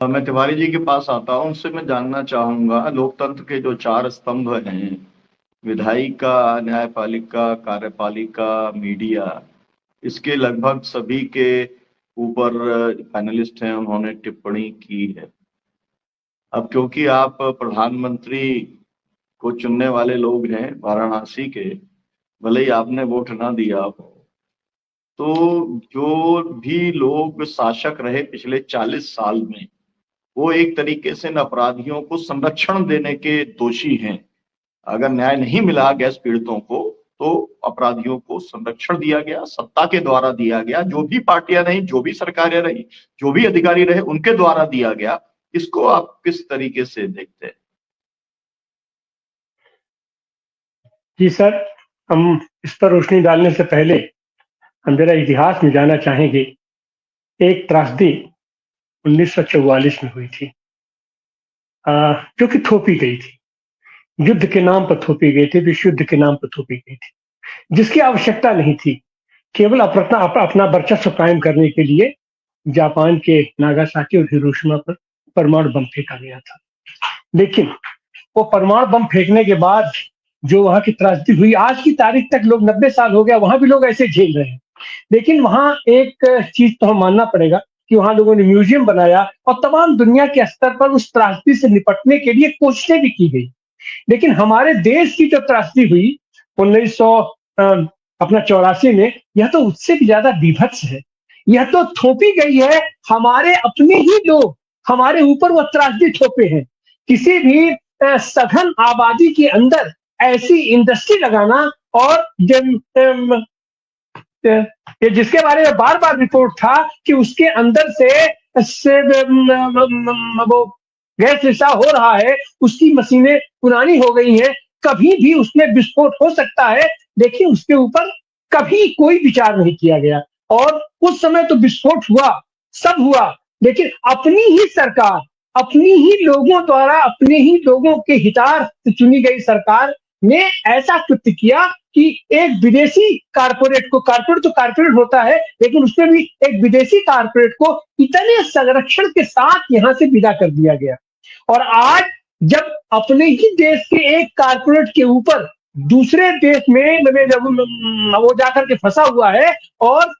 मैं तिवारी जी के पास आता हूँ, उनसे मैं जानना चाहूंगा लोकतंत्र के जो चार स्तंभ हैं, विधायिका, न्यायपालिका, कार्यपालिका, मीडिया, इसके लगभग सभी के ऊपर पैनलिस्ट हैं, उन्होंने टिप्पणी की है। अब क्योंकि आप प्रधानमंत्री को चुनने वाले लोग हैं वाराणसी के, भले ही आपने वोट ना दिया हो, तो जो भी लोग शासक रहे पिछले 40 साल में, वो एक तरीके से इन अपराधियों को संरक्षण देने के दोषी हैं। अगर न्याय नहीं मिला गैस पीड़ितों को, तो अपराधियों को संरक्षण दिया गया, सत्ता के द्वारा दिया गया, जो भी पार्टियां रही, जो भी सरकारें रही, जो भी अधिकारी रहे, उनके द्वारा दिया गया। इसको आप किस तरीके से देखते हैं? जी सर, हम इस पर रोशनी डालने से पहले हम जरा इतिहास में जाना चाहेंगे। एक त्रासदी 1944 में हुई थी, जो कि थोपी गई थी। युद्ध के नाम पर थोपी गई थी, विश्व युद्ध के नाम पर थोपी गई थी, जिसकी आवश्यकता नहीं थी। केवल अपना वर्चस्व कायम करने के लिए जापान के नागासाकी और हिरोशिमा पर परमाणु बम फेंका गया था। लेकिन वो परमाणु बम फेंकने के बाद जो वहां की त्रासदी हुई, आज की तारीख तक लोग 90 साल हो गया, वहां भी लोग ऐसे झेल रहे हैं। लेकिन वहां एक चीज तो हम मानना पड़ेगा कि वहां लोगों ने म्यूजियम बनाया और तमाम दुनिया के स्तर पर उस त्रासदी से निपटने के लिए कोशिशें भी की गई। लेकिन हमारे देश की जो त्रासदी हुई 1900 अपना 84 में, यह तो उससे भी ज्यादा बीभत्स है। यह तो थोपी गई है, हमारे अपने ही लोग हमारे ऊपर वो त्रासदी थोपे हैं। किसी भी सघन आबादी के अंदर ऐसी इंडस्ट्री लगाना, और ये जिसके बारे में बार बार रिपोर्ट था कि उसके अंदर से वो गैस रिसाव हो रहा है, उसकी मशीनें पुरानी हो गई हैं, कभी भी उसमें विस्फोट हो सकता है। लेकिन उसके ऊपर कभी कोई विचार नहीं किया गया। और उस समय तो विस्फोट हुआ, सब हुआ, लेकिन अपनी ही सरकार, अपनी ही लोगों द्वारा, अपने ही लोगों के हितार्थ चुनी गई सरकार ने ऐसा कृत्य किया कि एक विदेशी कारपोरेट को, कारपोरेट तो कारपोरेट होता है, लेकिन उसमें भी एक विदेशी कारपोरेट को इतने संरक्षण के साथ यहां से विदा कर दिया गया। और आज जब अपने ही देश के एक कारपोरेट के ऊपर दूसरे देश में वो जाकर के फंसा हुआ है, और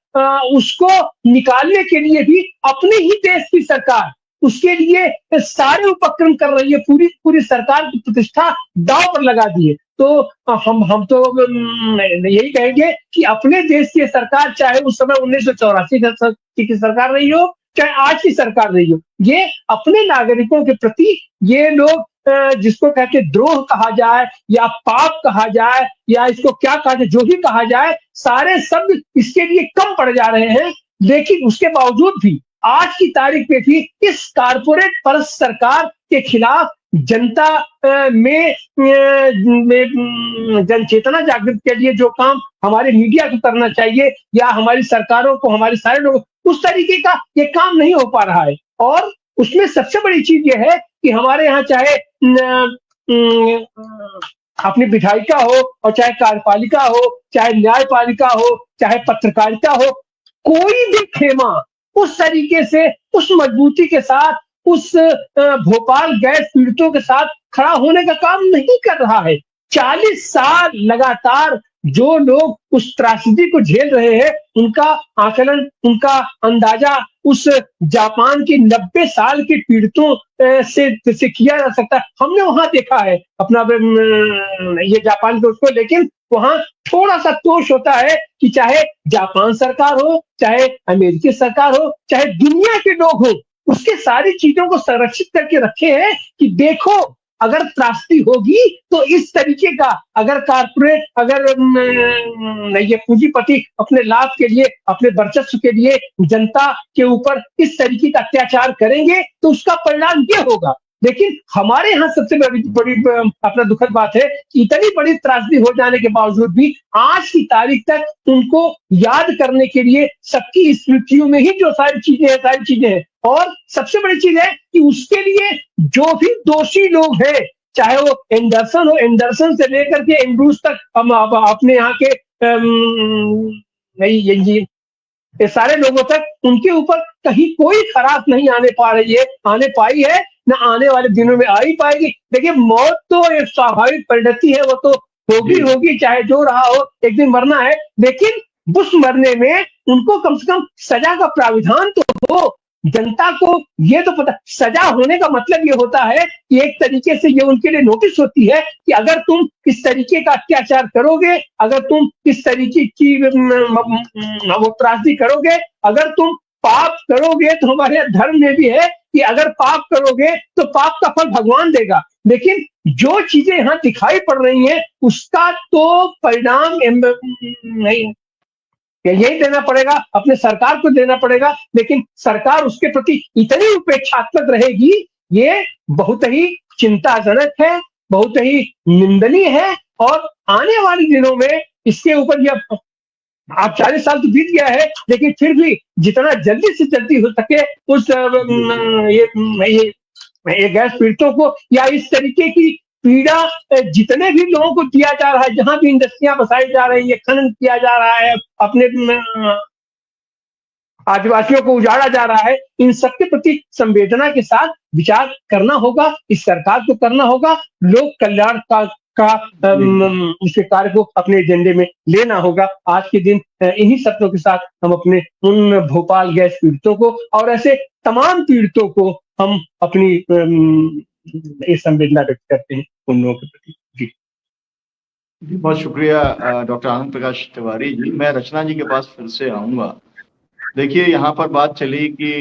उसको निकालने के लिए भी अपने ही देश की सरकार उसके लिए सारे उपक्रम कर रही है, पूरी पूरी सरकार की प्रतिष्ठा दांव पर लगा दी है। तो हम तो यही कहेंगे कि अपने देश की सरकार, चाहे उस समय 1984 की सरकार रही हो, चाहे आज की सरकार रही हो, ये अपने नागरिकों के प्रति ये लोग जिसको कहते द्रोह कहा जाए या पाप कहा जाए या इसको क्या कहा जाए, जो भी कहा जाए, सारे शब्द इसके लिए कम पड़ जा रहे हैं। लेकिन उसके बावजूद भी आज की तारीख में भी इस कारपोरेट परस्त सरकार के खिलाफ जनता में जन चेतना जागृत के लिए जो काम हमारे मीडिया को करना चाहिए या हमारी सरकारों को, हमारे सारे लोग, उस तरीके का ये काम नहीं हो पा रहा है। और उसमें सबसे बड़ी चीज ये है कि हमारे यहाँ चाहे अपनी विधायिका हो और चाहे कार्यपालिका हो, चाहे न्यायपालिका हो, चाहे पत्रकारिता हो, कोई भी खेमा उस तरीके से, उस मजबूती के साथ, उस भोपाल गैस पीड़ितों के साथ खड़ा होने का काम नहीं कर रहा है। 40 साल लगातार जो लोग उस त्रासदी को झेल रहे हैं, उनका आकलन, उनका अंदाजा उस जापान के 90 साल के पीड़ितों से किया जा सकता है। हमने वहां देखा है अपना ये जापान के उसको, लेकिन वहां थोड़ा सा तोष होता है कि चाहे जापान सरकार हो, चाहे अमेरिकी सरकार हो, चाहे दुनिया के लोग हो, उसके सारी चीजों को संरक्षित करके रखे हैं कि देखो अगर त्रासदी होगी तो इस तरीके का, अगर कारपोरेट, अगर ये पूंजीपति अपने लाभ के लिए, अपने वर्चस्व के लिए जनता के ऊपर इस तरीके का अत्याचार करेंगे तो उसका परिणाम ये होगा। लेकिन हमारे यहाँ सबसे बड़ी बड़ी अपना दुखद बात है कि इतनी बड़ी त्रासदी हो जाने के बावजूद भी आज की तारीख तक उनको याद करने के लिए सबकी स्मृतियों में ही जो सारी चीजें हैं। और सबसे बड़ी चीज है कि उसके लिए जो भी दोषी लोग हैं, चाहे वो एंडरसन हो, एंडरसन से लेकर के एंड्रूज तक, हम अपने यहाँ के ये सारे लोगों तक उनके ऊपर कहीं कोई खराब नहीं आने पाई है, न आने वाले दिनों में आ ही पाएगी। देखिए, मौत तो एक स्वाभाविक परिणति है, वो तो होगी जी होगी, चाहे जो रहा हो, एक दिन मरना है। लेकिन उस मरने में उनको कम से कम सजा का प्राविधान तो हो। जनता को ये तो पता, सजा होने का मतलब ये होता है कि एक तरीके से ये उनके लिए नोटिस होती है कि अगर तुम इस तरीके का अत्याचार करोगे, अगर तुम इस तरीके की वो त्रासदी करोगे, अगर तुम पाप करोगे, तो हमारे धर्म में भी है कि अगर पाप करोगे तो पाप का फल भगवान देगा। लेकिन जो चीजें यहाँ दिखाई पड़ रही हैं, उसका तो परिणाम नहीं, यही देना पड़ेगा, अपने सरकार को देना पड़ेगा। लेकिन सरकार उसके प्रति इतनी उपेक्षात्मक रहेगी, ये बहुत ही चिंताजनक है, बहुत ही निंदनीय है। और आने वाले दिनों में इसके ऊपर यह, आप 40 साल तो बीत गया है, लेकिन फिर भी जितना जल्दी से जल्दी हो सके उस ये गैस पीड़ितों को, या इस तरीके की पीड़ा जितने भी लोगों को दिया जा रहा है, जहां भी इंडस्ट्रियां बसाई जा रही है, खनन किया जा रहा है, अपने आदिवासियों को उजाड़ा जा रहा है, इन सबके प्रति संवेदना के साथ विचार करना होगा, इस सरकार को करना होगा, लोक कल्याण का उसके कार्य को अपने एजेंडे में लेना होगा। आज के दिन इन्हीं शब्दों के साथ हम अपने उन भोपाल गैस पीड़ितों को और ऐसे तमाम पीड़ितों को हम अपनी ये संवेदना व्यक्त करते हैं उन लोगों के प्रति। जी बहुत शुक्रिया डॉक्टर आनंद प्रकाश तिवारी जी। मैं रचना जी के पास फिर से आऊंगा। देखिए, यहाँ पर बात चली कि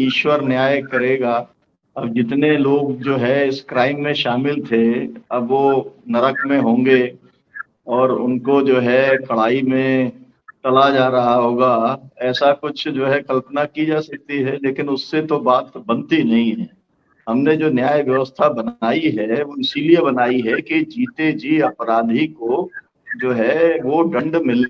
ईश्वर न्याय करेगा। अब जितने लोग जो है इस क्राइम में शामिल थे, अब वो नरक में होंगे और उनको जो है कड़ाई में तला जा रहा होगा, ऐसा कुछ जो है कल्पना की जा सकती है। लेकिन उससे तो बात बनती नहीं है। हमने जो न्याय व्यवस्था बनाई है वो इसीलिए बनाई है कि जीते जी अपराधी को जो है वो दंड मिले।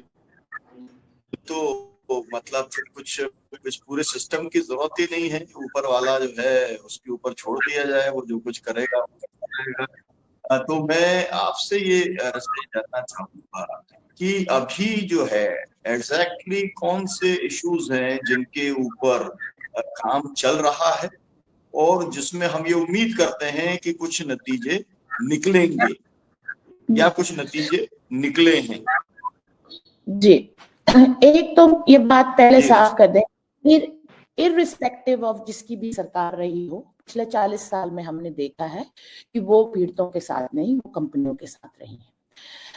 तो मतलब फिर कुछ पूरे सिस्टम की जरूरत ही नहीं है। ऊपर वाला जो है उसके ऊपर छोड़ दिया जाए, वो जो कुछ करेगा वो करता रहेगा। तो मैं आपसे ये जानना चाहूंगा कि अभी जो है एग्जैक्टली कौन से इश्यूज हैं जिनके ऊपर काम चल रहा है और जिसमें हम ये उम्मीद करते हैं कि कुछ नतीजे निकलेंगे या कुछ नतीजे निकले हैं। जी, एक तो ये बात पहले जी साफ कर दें, इररिस्पेक्टिव ऑफ जिसकी भी सरकार रही हो, पिछले 40 साल में हमने देखा है कि वो पीड़ितों के साथ नहीं, वो कंपनियों के साथ रही है।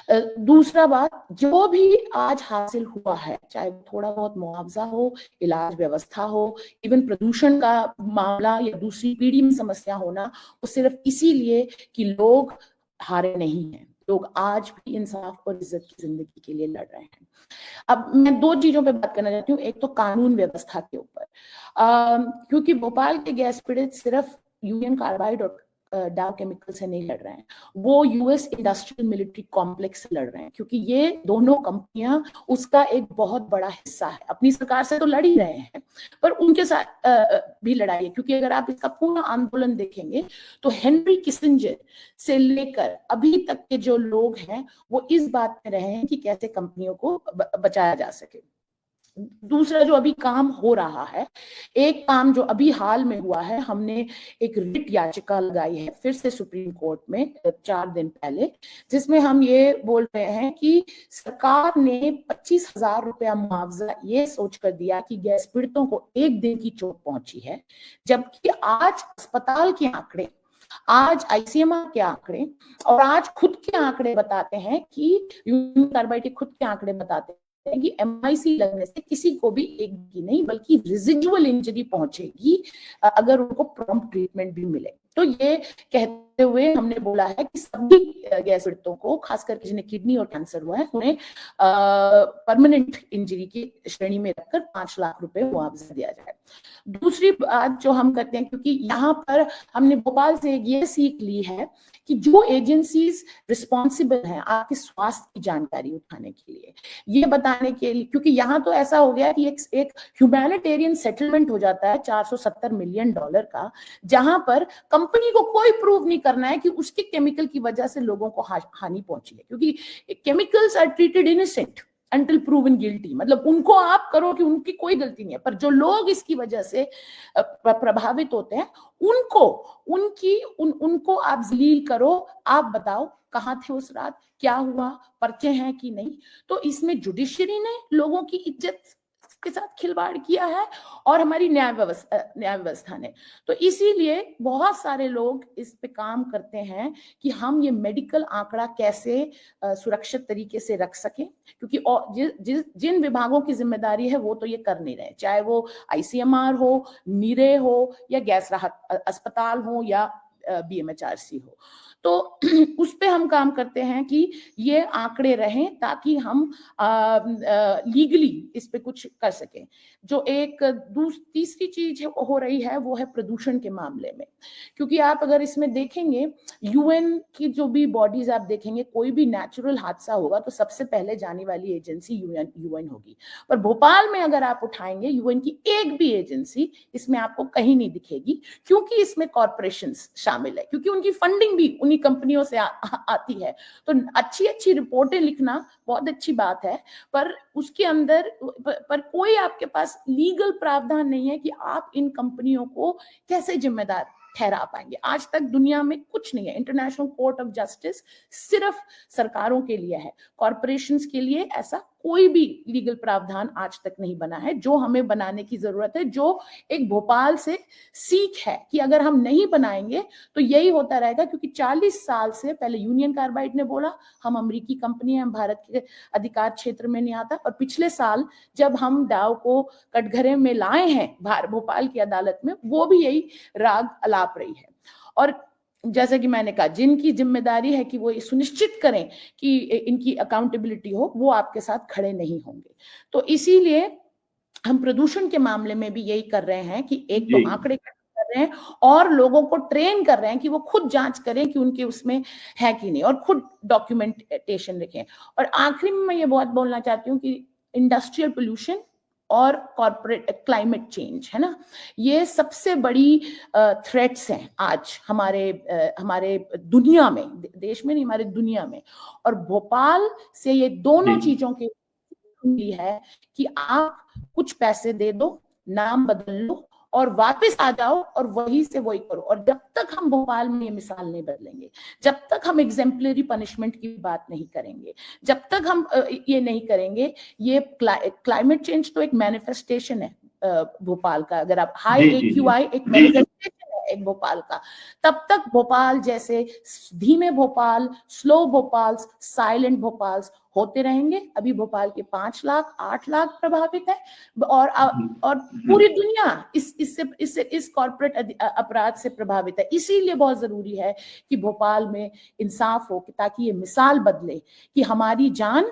दूसरा बात, जो भी आज हासिल हुआ है, चाहे थोड़ा बहुत मुआवजा हो, इलाज व्यवस्था हो, इवन प्रदूषण का मामला या दूसरी पीढ़ी में समस्या होना, वो सिर्फ इसीलिए कि लोग हारे नहीं हैं, लोग आज भी इंसाफ और इज्जत की जिंदगी के लिए लड़ रहे हैं। अब मैं दो चीजों पे बात करना चाहती हूँ। एक तो कानून व्यवस्था के ऊपर, क्योंकि भोपाल के गैस पीड़ित सिर्फ यूनियन कार्बाइड और डाउ केमिकल से नहीं लड़ रहे हैं, वो यूएस इंडस्ट्रियल मिलिट्री कॉम्प्लेक्स से लड़ रहे हैं, क्योंकि ये दोनों कंपनियां उसका एक बहुत बड़ा हिस्सा है। अपनी सरकार से तो लड़ ही रहे हैं, पर उनके साथ भी लड़ाई है। क्योंकि अगर आप इसका पूरा आंदोलन देखेंगे तो हेनरी किसिंजर से लेकर अभी तक के जो लोग हैं वो इस बात में रहे हैं कि कैसे कंपनियों को बचाया जा सके। दूसरा जो अभी काम हो रहा है, एक काम जो अभी हाल में हुआ है, हमने एक रिट याचिका लगाई है फिर से सुप्रीम कोर्ट में 4 दिन पहले, जिसमें हम ये बोल रहे हैं कि सरकार ने 25,000 रुपया मुआवजा ये सोचकर दिया कि गैस पीड़ितों को 1 दिन की चोट पहुंची है, जबकि आज अस्पताल के आंकड़े, आज आईसीएमआर के आंकड़े और आज खुद के आंकड़े बताते हैं कि यूनियन कार्बाइड के खुद के आंकड़े बताते हैं कि एमआईसी लगने से किसी को भी एक की नहीं बल्कि रेजिडुअल इंजरी पहुंचेगी अगर उनको प्रॉम्प्ट ट्रीटमेंट भी मिले। तो ये कहते हुए हमने बोला है कि सभी गैस पीड़ितों को, खासकर जिन्हें किडनी और कैंसर हुआ है, उन्हें परमानेंट इंजरी की श्रेणी में रखकर 5 लाख रुपए मुआवजा दिया जाए। दूसरी बात जो हम करते हैं, क्योंकि यहाँ पर हमने भोपाल से ये सीख ली है कि जो एजेंसीज रिस्पॉन्सिबल हैं आपके स्वास्थ्य की जानकारी उठाने के लिए, ये बताने के लिए, क्योंकि यहाँ तो ऐसा हो गया कि एक ह्यूमैनिटेरियन सेटलमेंट हो जाता है $470 मिलियन का, जहां पर कंपनी को कोई प्रूव नहीं करना है कि उसके केमिकल की वजह से लोगों को हानि पहुंची है, क्योंकि chemicals are treated innocent. until proven guilty, मतलब उनको आप करो कि उनकी कोई गलती नहीं है, पर जो लोग इसकी वजह से प्रभावित होते हैं उनको आप जलील करो, आप बताओ कहाँ थे उस रात, क्या हुआ, पर्चे हैं कि नहीं। तो इसमें जुडिशरी ने लोगों की इज्जत के साथ खिलवाड़ किया है और हमारी न्याय व्यवस्था ने। तो इसीलिए बहुत सारे लोग इस पे काम करते हैं कि हम ये मेडिकल आंकड़ा कैसे सुरक्षित तरीके से रख सकें, क्योंकि जिन विभागों की जिम्मेदारी है वो तो ये कर नहीं रहे, चाहे वो आईसीएमआर हो, नीरे हो, या गैस राहत अस्पताल हो, या बीएमएचआरसी हो। तो उस पे हम काम करते हैं कि ये आंकड़े रहें ताकि हम लीगली इस पे कुछ कर सकें। जो एक तीसरी चीज हो रही है वो है प्रदूषण के मामले में, क्योंकि आप अगर इसमें देखेंगे यूएन की जो भी बॉडीज आप देखेंगे, कोई भी नेचुरल हादसा होगा तो सबसे पहले जाने वाली एजेंसी यूएन होगी, पर भोपाल में अगर आप उठाएंगे यूएन की एक भी एजेंसी इसमें आपको कहीं नहीं दिखेगी, क्योंकि इसमें कॉर्पोरेशंस शामिल है, क्योंकि उनकी फंडिंग भी उन्हीं कंपनियों से आती है। तो अच्छी रिपोर्टें लिखना बहुत अच्छी बात है, पर उसके अंदर पर कोई आपके पास लीगल प्रावधान नहीं है कि आप इन कंपनियों को कैसे जिम्मेदार ठहरा पाएंगे। आज तक दुनिया में कुछ नहीं है। इंटरनेशनल कोर्ट ऑफ जस्टिस सिर्फ सरकारों के लिए है, कॉर्पोरेशंस के लिए ऐसा कोई भी लीगल प्रावधान आज तक नहीं बना है, जो हमें बनाने की जरूरत है, जो एक भोपाल से सीख है कि अगर हम नहीं बनाएंगे तो यही होता रहेगा। क्योंकि 40 साल से पहले यूनियन कार्बाइड ने बोला हम अमेरिकी कंपनी है, हम भारत के अधिकार क्षेत्र में नहीं आता, और पिछले साल जब हम डाव को कटघरे में लाए हैं भोपाल की अदालत में, वो भी यही राग अलाप रही है। और जैसे कि मैंने कहा, जिनकी जिम्मेदारी है कि वो ये सुनिश्चित करें कि इनकी अकाउंटेबिलिटी हो, वो आपके साथ खड़े नहीं होंगे। तो इसीलिए हम प्रदूषण के मामले में भी यही कर रहे हैं कि एक तो आंकड़े कर रहे हैं और लोगों को ट्रेन कर रहे हैं कि वो खुद जांच करें कि उनके उसमें है कि नहीं, और खुद डॉक्यूमेंटेशन लिखें। और आखिरी में मैं ये बहुत बोलना चाहती हूँ कि इंडस्ट्रियल पोल्यूशन और कॉर्पोरेट क्लाइमेट चेंज है ना, ये सबसे बड़ी थ्रेट्स हैं आज हमारे दुनिया में, देश में नहीं, हमारे दुनिया में। और भोपाल से ये दोनों चीजों की मिली है कि आप कुछ पैसे दे दो, नाम बदल लो और वापस आ जाओ और वही से वही करो। और जब तक हम भोपाल में ये मिसाल नहीं बदलेंगे, जब तक हम एग्जेम्पलरी पनिशमेंट की बात नहीं करेंगे, जब तक हम ये नहीं करेंगे, ये क्लाइमेट चेंज तो एक मैनिफेस्टेशन है भोपाल का। अगर आप हाई AQI एक मैनिफेस्टेशन है एक भोपाल का, तब तक भोपाल जैसे धीमे भोपाल, स्लो भोपाल, साइलेंट भोपाल होते रहेंगे। अभी भोपाल के 5 लाख 8 लाख प्रभावित है और पूरी दुनिया इस कॉर्पोरेट अपराध से प्रभावित है। इसीलिए बहुत जरूरी है कि भोपाल में इंसाफ हो, ताकि ये मिसाल बदले कि हमारी जान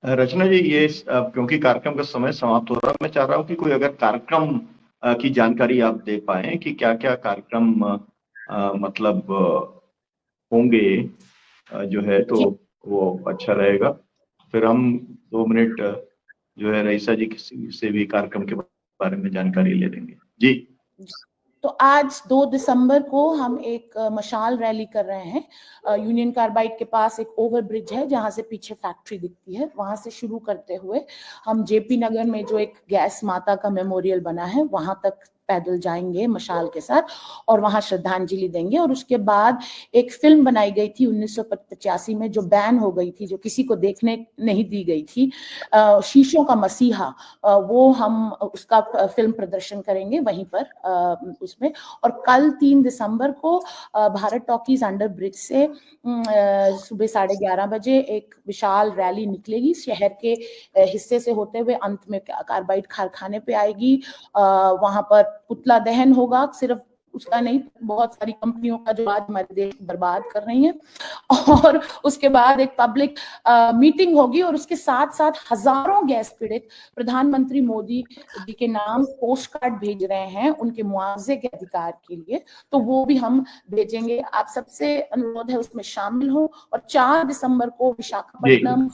रचना जी, ये क्योंकि कार्यक्रम का समय समाप्त हो रहा है, मैं चाह रहा हूँ कि कोई अगर कार्यक्रम की जानकारी आप दे पाए कि क्या क्या कार्यक्रम मतलब होंगे जो है, तो वो अच्छा रहेगा। फिर हम 2 मिनट जो है रईसा जी से भी कार्यक्रम के बारे में जानकारी ले लेंगे। जी। तो आज 2 दिसंबर को हम एक मशाल रैली कर रहे हैं। यूनियन कार्बाइड के पास एक ओवरब्रिज है जहां से पीछे फैक्ट्री दिखती है, वहां से शुरू करते हुए हम जेपी नगर में जो एक गैस माता का मेमोरियल बना है वहां तक पैदल जाएंगे मशाल के साथ और वहां श्रद्धांजलि देंगे। और उसके बाद एक फिल्म बनाई गई थी 1985 में, जो बैन हो गई थी, जो किसी को देखने नहीं दी गई थी, शीशों का मसीहा, वो हम उसका फिल्म प्रदर्शन करेंगे वहीं पर उसमें। और कल 3 दिसंबर को भारत टॉकीज अंडर ब्रिज से सुबह 11:30 बजे एक विशाल रैली निकलेगी, शहर के हिस्से से होते हुए अंत में कार्बाइड कारखाने पे आएगी। वहां पर पुतला दहन होगा, सिर्फ उसका नहीं, बहुत सारी कंपनियों का जो आज हमारे देश को बर्बाद कर रही हैं। और उसके बाद एक पब्लिक मीटिंग होगी और उसके साथ साथ हजारों गैस पीड़ित प्रधानमंत्री मोदी जी के नाम पोस्ट कार्ड भेज रहे हैं उनके मुआवजे के अधिकार के लिए, तो वो भी हम भेजेंगे। आप सबसे अनुरोध है उसमें शामिल हो। और 4 दिसंबर को विशाखापट्टनम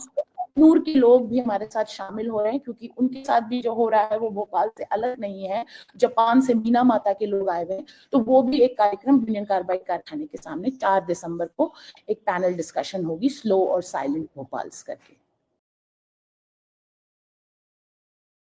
नूर के लोग भी हमारे साथ शामिल हो रहे हैं, क्योंकि उनके साथ भी जो हो रहा है वो भोपाल से अलग नहीं है। जापान से मीना माता के लोग आए हुए हैं, तो वो भी एक कार्यक्रम यूनियन कार्बाइड कारखाने के सामने 4 दिसंबर को एक पैनल डिस्कशन होगी, स्लो और साइलेंट भोपाल्स करके।